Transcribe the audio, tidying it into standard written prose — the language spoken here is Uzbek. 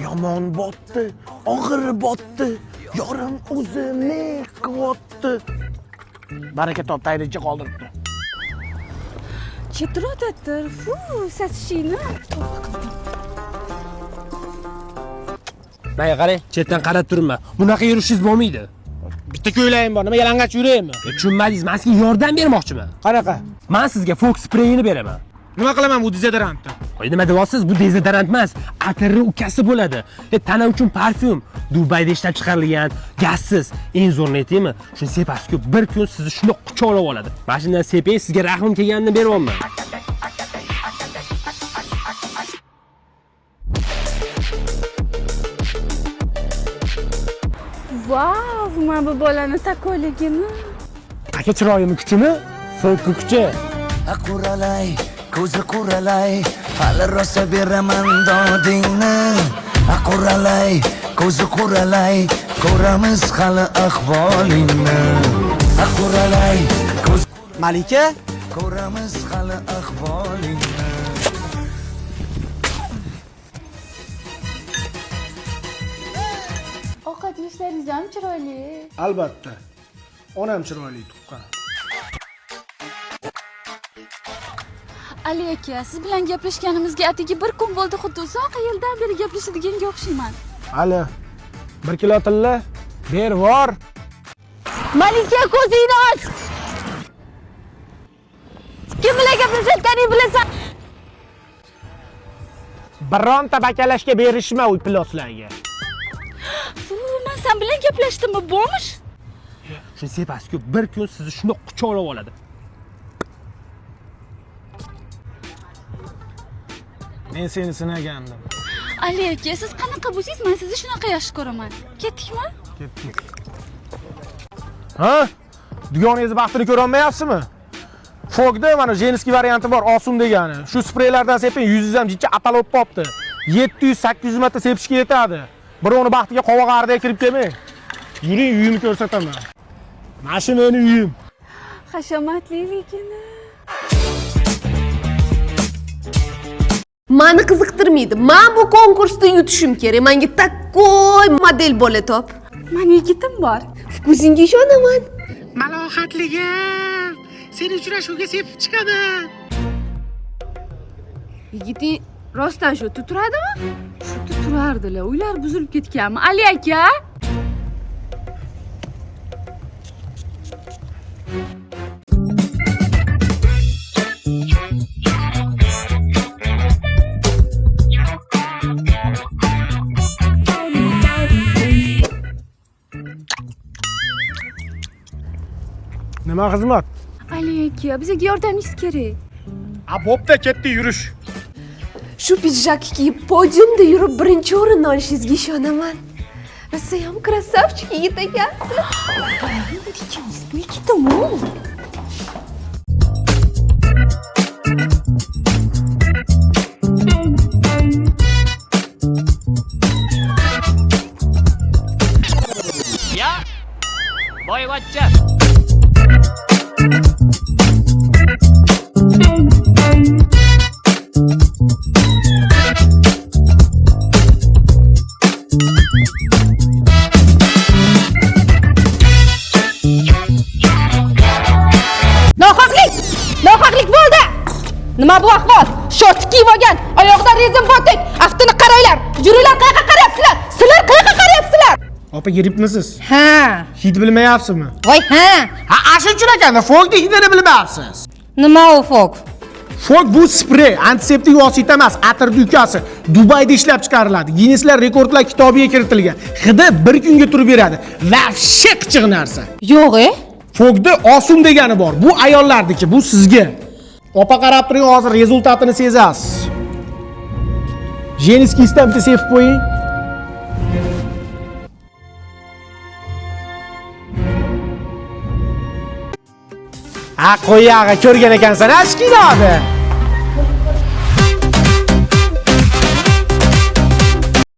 Yomon botdi, og'ir botdi, yorim o'zini qilyapti. Baraka toptaylicha qoldiribdi. Chetrotadir. Fu, sasishini. Mana qarang, chetdan qarab turibman. Bunaqa yurishingiz bo'lmaydi. Bitta ko'ylagim bor, nima yalang'och yuraymi? Tushunmadingiz, men sizga yordam bermoqchiman. Qanaqa? Men sizga Fox spreyini beraman. Nima qilaman bu dezodorantni? Qo'y nima deyapsiz? Bu dezodorant emas, atirni ukasi bo'ladi. Tana uchun parfyum, Dubayda ishlab chiqarilgan, gazsiz. Eng zo'rini aytaymi? Shuni sepasiz-ku, bir kun sizni shunday quchoqlab oladi. Mana shundan sepay, sizga rahmim kelganini beryapman. Vau, mana bu bolani takoligini. Aka chiroyimi kuchimi? So'kki kuchi. Quralay, ko'zi quralay, hali rosa beraman dodingni. Quralay, ko'zi quralay, ko'ramiz hali ahvolingni. Quralay, ko'z Malika, ko'ramiz hali ahvolingni. Ovqat yeshlaringiz ham chiroyli. albatta. Onam chiroyli tuqqan. Ali aka, siz bilan gaplashganimizga atigi bir kun bo'ldi, xuddi uzoq yildan beri gaplashadiganiga o'xshayman. Ali, 1 kilo tilla ber vor. Malika, ko'zingni och. Kim bilan gaplashayotganingni bilasan? Bironta bakalashga berishma uy ploslarga. Men sen bilan gaplashdimmi, bo'lmish? Shuni sepasiz-ku, bir kun sizni shunday quchoqlab oladi. Men seni sinagandim. Ali aka, siz qanaqa bo'lsangiz, men sizni shunaqa yaxshi ko'raman. Ketdikmi? Ketdik. Ha? Dugoningizni baxtini ko'ra olmayapsizmi? Fogda mana jenskiy varianti bor, Osum degani. Shu spreylardan seping, yuzingiz ham jicha atalib qopti. 700-800 marta sepishga yetadi. Birovni baxtiga qovoq ardiga kirib kelmang. Yuring, uyimni ko'rsataman. Mana shu meni uyim. Hashamatliligini. Mani qiziqtirmaydi. Men bu konkursda yutishim kerak. Menga takoy model bola top. Meni yigitim bor. Ko'zingga ishonaman. Malohatligim. Seni uchrashuvga sepib chiqadi. Yigiting rostdan shu turadimi? Shu turardilar. Uylar buzilib ketganmi? Ali aka? Nima xizmat? Ali aka, bizga yordamingiz kerak. Bo'pti, ketdi yurish. Shu pijak kiyib podiumda yurib birinchi o'rinni olishingizga ishonaman. Rosayam krasavchik yigit ekansiz. Bu yigitim u. Ya. Boyvachcha. Nohaqlik bo'ldi. Nima bu ahvol? Short kiyib olgan, oyoqda rezin botik, aftini qaranglar. Yuringlar, qayerga qarayapsizlar? Sizlar qayerga qarayapsizlar? Opa, yiribmisiz? Ha. Hid bilmayapsizmi? Voy, ha. Ha, shu uchun ekanda, fogni hidini bilmayapsiz. Nima u fok? Fog bu sprey, antiseptik vosita emas, atirni ukasi. Dubayda ishlab chiqariladi. Ginneslar rekordlar kitobiga kiritilgan. Hidi bir kunga turib beradi. Va shiqchiq narsa. Yo'q-e? Fogda Osum degani bor. Bu ayollarniki, bu sizga. Opa, qarab turing, hozir rezultatini sezasiz. Jenskiy istam bitta sepib qo'ying. Ha, qo'yag'i ko'rgan ekansan, ashkilodi.